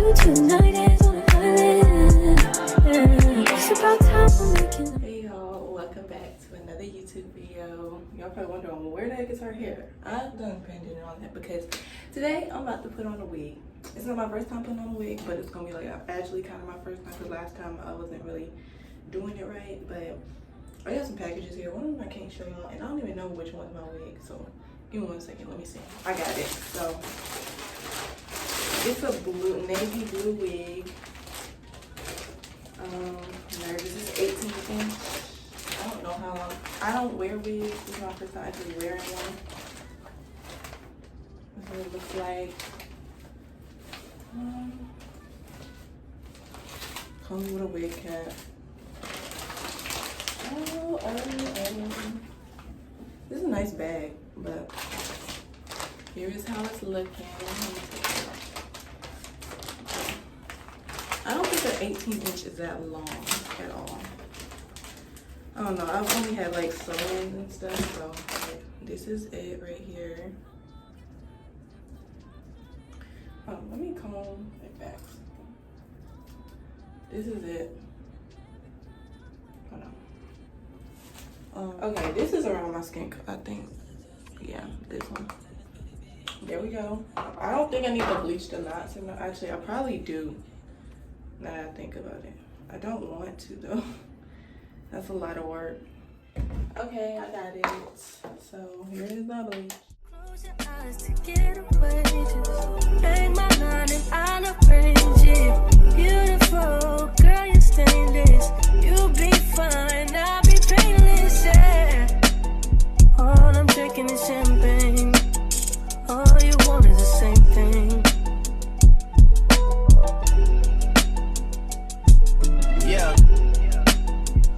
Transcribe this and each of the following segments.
Hey y'all, welcome back to another YouTube video. Y'all probably wondering, where the heck is her hair? I've done painting and all that because today I'm about to put on a wig. It's not my first time putting on a wig, but it's gonna be like actually kind of my first time because last time I wasn't really doing it right. But I got some packages here. One of them I can't show y'all, and I don't even know which one's my wig. So give me 1 second. Let me see. I got it. So it's a navy blue wig. This is 18 inch. I don't know how long. I don't wear wigs. This is my first time actually wearing one. This is what it looks like. Comes with a wig cap. This is a nice bag, but here is how it's looking. I don't think the 18 inch is that long at all. I don't know. I've only had like sew-ins and stuff, so this is it right here. Oh, let me comb it back. This is it. Hold on. Okay, this is around my skin, I think. Yeah, this one. There we go. I don't think I need to bleach the knots. Actually, I probably do. Now that I think about it. I don't want to though. That's a lot of work. Okay, I got it. So here is the bleach. Close your eyes to get away. Just make my line and I'll arrange it. Beautiful girl, you're stainless. You'll be fine, I'll be painless, yeah. All I'm drinking is champagne. All you want is the same thing. Yeah,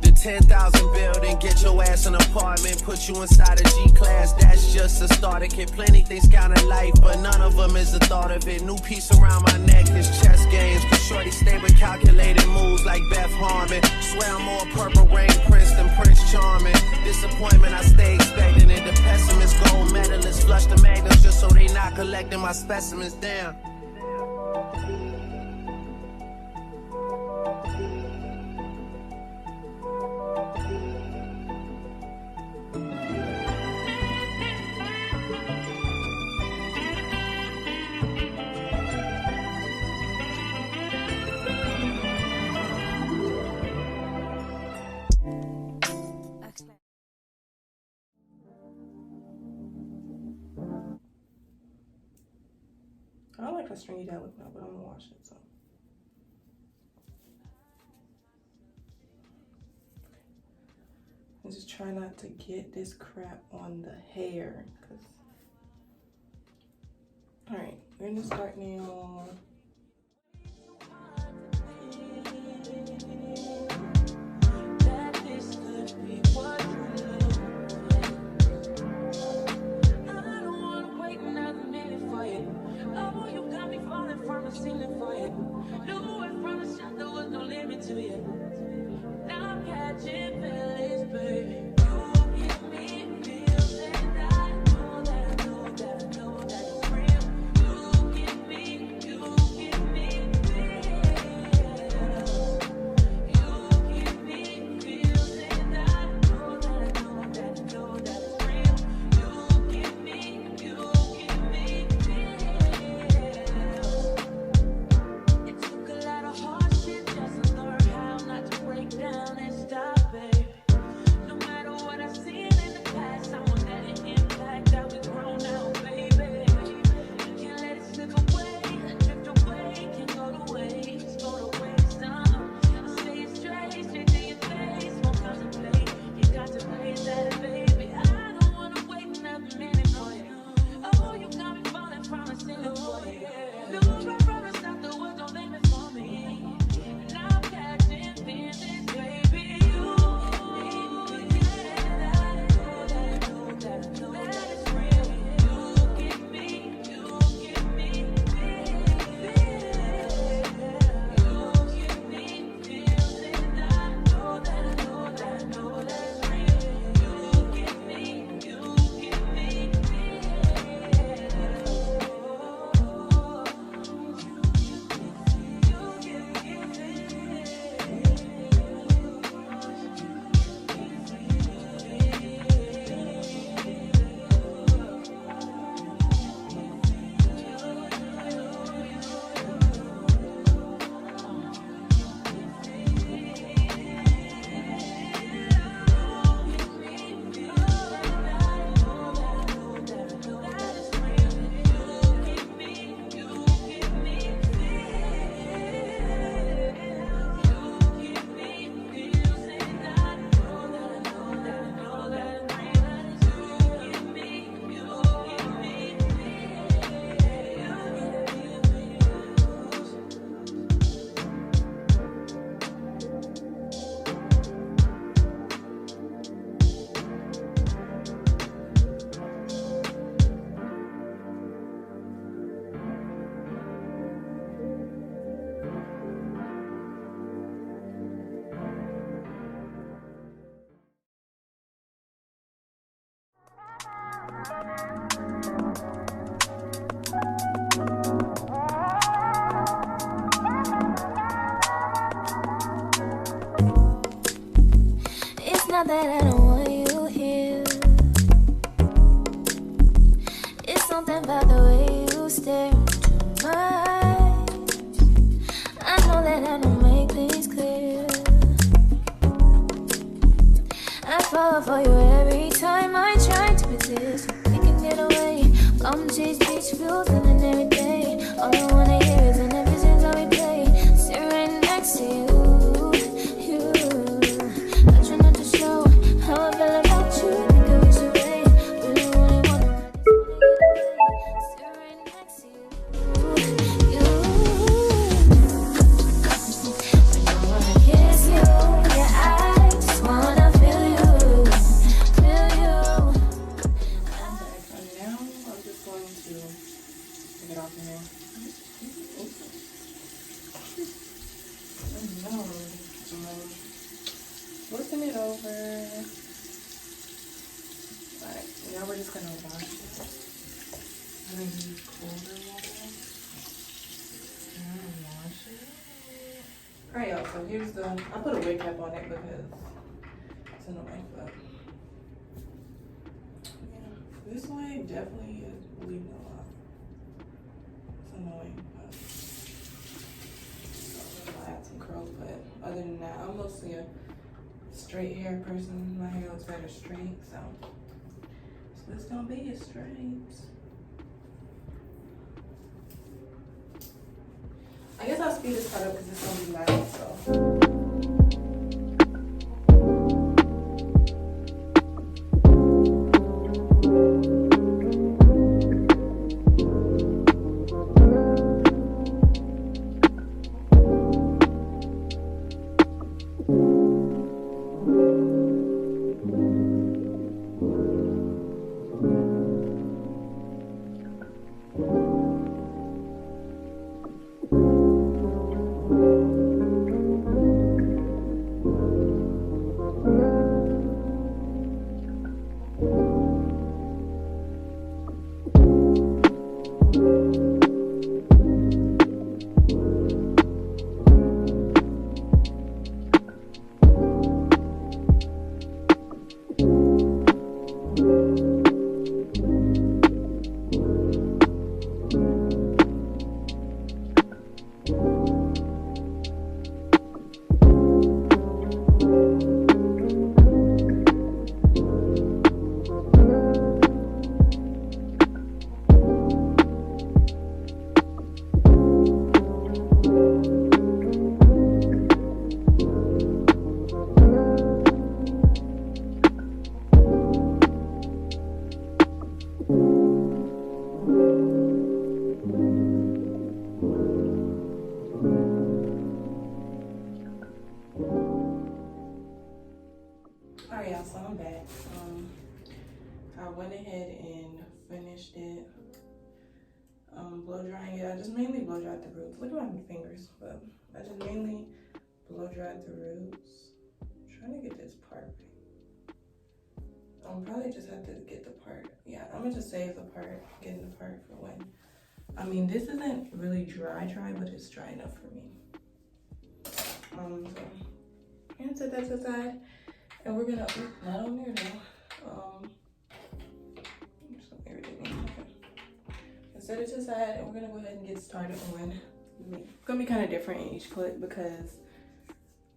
the 10,000 building, get your ass an apartment, put you inside a G-class, that's just a starter kit. Plenty things count in life, but none of them is the thought of it. New piece around my neck, this chess games, cause shorty stay with calculated moves like Beth Harmon. Swear I'm more Purple Rain Prince than Prince Charming. Disappointment, I stay expecting it. The pessimist, gold medalists, flush the magnums just so they not collecting my specimens down. I don't like how stringy that look now, but I'm gonna wash it, so. I just try not to get this crap on the hair, cause. All right, we're gonna start now. It took a that I don't want you here. It's something about the way you stare into my eyes. I know that I don't make things clear. I fall for you every time I try to resist. We can get away, come chase beach views and every day. All I wanna hear is an episodes I replay. Sit right next to you. I try not to show how I feel about you. Think I wish away. Really wanna sit right next to you. When I wanna kiss you, yeah, I just wanna feel you. I'm back. And now I'm just going to take it off in here. Oh no. Flipping it over. Alright, now we're just gonna wash it. I'm gonna use colder water. And wash it. Alright, y'all, so here's the, I put a wig cap on it because it's annoying, but yeah, this way definitely is bleeding a lot. It's annoying, but I add some curls, but other than that, I'm mostly a straight hair person. My hair looks better straight, so it's gonna be a straight. I guess I'll speed this part up because it's gonna be loud, so. Alright, y'all, so I'm back. I went ahead and finished it. Blow drying it. I just mainly blow dried the roots. Look at my fingers, but I just mainly blow dried the roots. I'm trying to get this part right. I'll probably just have to get the part. Yeah, I'm gonna just save the part, getting the part for when. I mean, this isn't really dry, but it's dry enough for me. So I'm gonna set that to the side. And we're gonna, not on there though. Just gonna irritate me. Okay. Set it to the side and we're gonna go ahead and get started on it's gonna be kind of different in each clip because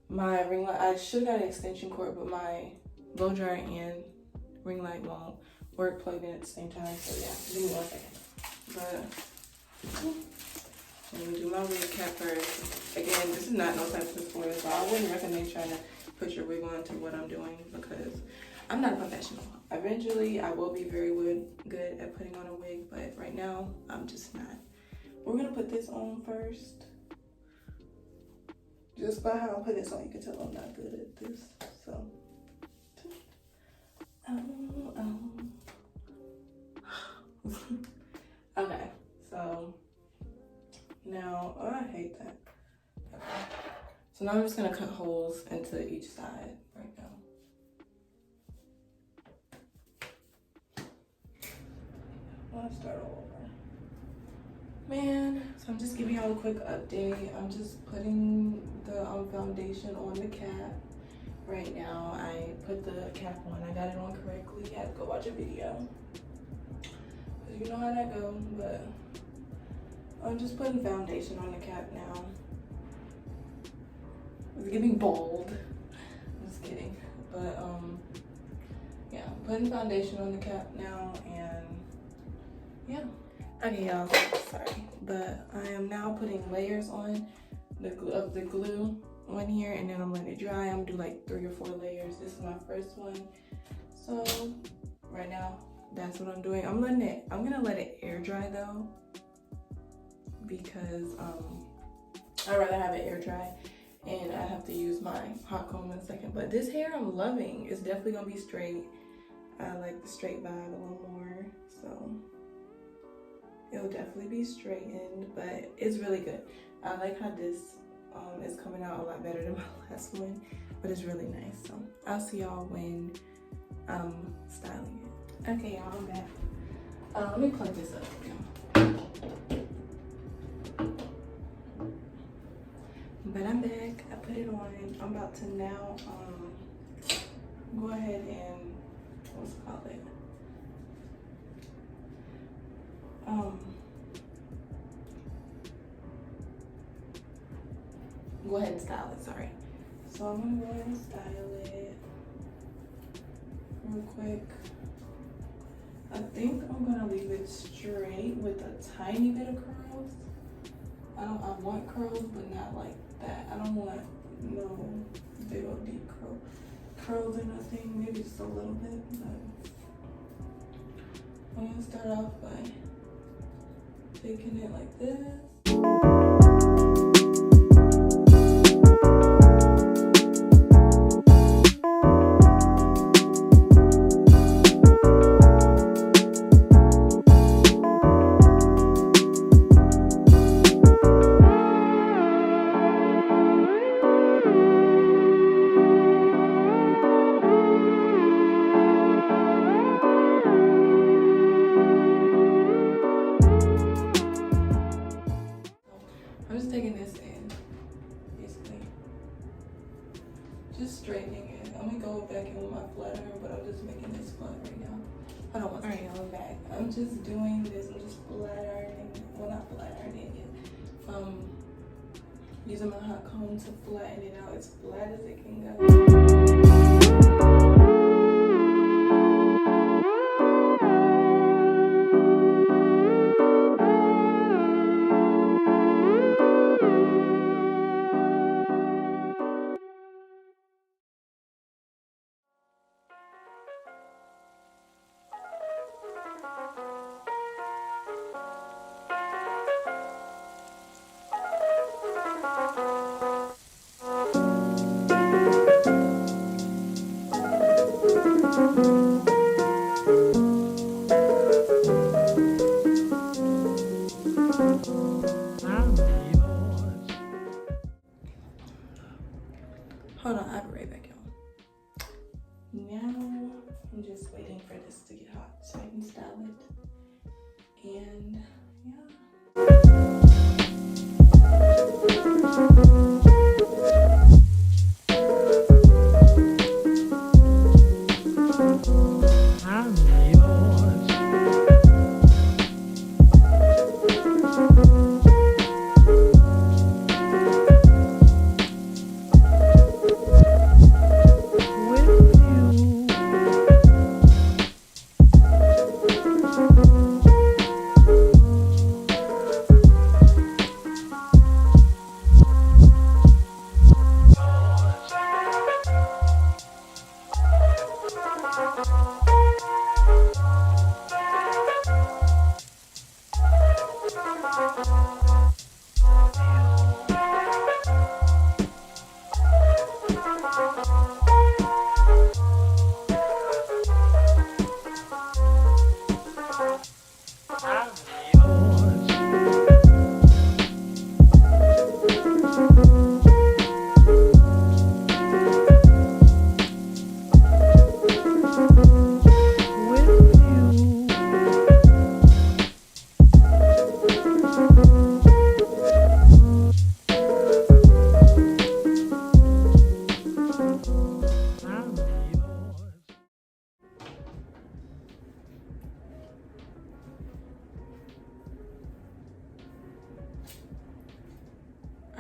my ring light, I should have got an extension cord, but my blow dryer and ring light won't work plugged in at the same time. So yeah, give me 1 second. But I'm gonna do my wig cap first. Again, this is not no type of tutorial, so I wouldn't recommend trying to put your wig on to what I'm doing because I'm not a professional. Eventually, I will be very good at putting on a wig, but right now, I'm just not. We're gonna put this on first. Just by how I put this on, you can tell I'm not good at this, so. Okay, so now, oh, I hate that. Okay. So now I'm just gonna cut holes into each side right now. Let's start all over. Man, so I'm just giving y'all a quick update. I'm just putting the foundation on the cap. right now. I put the cap on. I got it on correctly. I had to go watch a video. Cause you know how that goes. But I'm just putting foundation on the cap now. It's getting bold. I'm just kidding. But yeah, putting foundation on the cap now, and yeah. Okay, y'all. Sorry, but I am now putting layers on the glue on here, and then I'm letting it dry. I'm gonna do like 3 or 4 layers. This is my first one. So right now, that's what I'm doing. I'm gonna let it air dry though, because I'd rather have it air dry, and I have to use my hot comb in a second. But this hair I'm loving. It's definitely gonna be straight. I like the straight vibe a little more, so it'll definitely be straightened, but it's really good. I like how this is coming out a lot better than my last one, but it's really nice. So I'll see y'all when I'm styling it. Okay, y'all, I'm back. Let me plug this up. But I'm back. I put it on. I'm about to now go ahead and what's it called? Go ahead and style it, sorry. So I'm gonna go ahead and style it real quick. I think I'm gonna leave it straight with a tiny bit of curls. I want curls, but not like that. I don't want no big old deep curls or nothing, maybe just a little bit, but I'm gonna start off by taking it like this. I'm just taking this in, basically. Just straightening it. I'm gonna go back in with my flat iron, but I'm just making this flat right now. I don't want to. Alright, I'm back. I'm just doing this. I'm just flat ironing. Well, not flat ironing it. Using my hot comb to flatten it out as flat as it can go. Hold on, I'll be right back, y'all. Now, I'm just waiting for this to get hot so I can style it. And,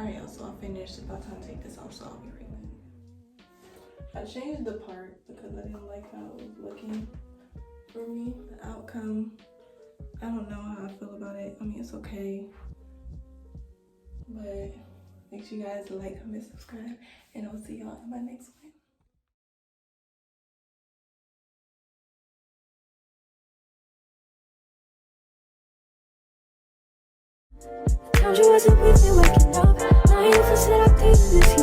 Alright, y'all, so I finished. It's about time to take this off, so I'll be right back. I changed the part because I didn't like how it was looking for me. The outcome, I don't know how I feel about it. I mean, it's okay. But make sure you guys like, comment, subscribe, and I'll see y'all in my next one. Told you wasn't with me waking up. Now you feel set up, this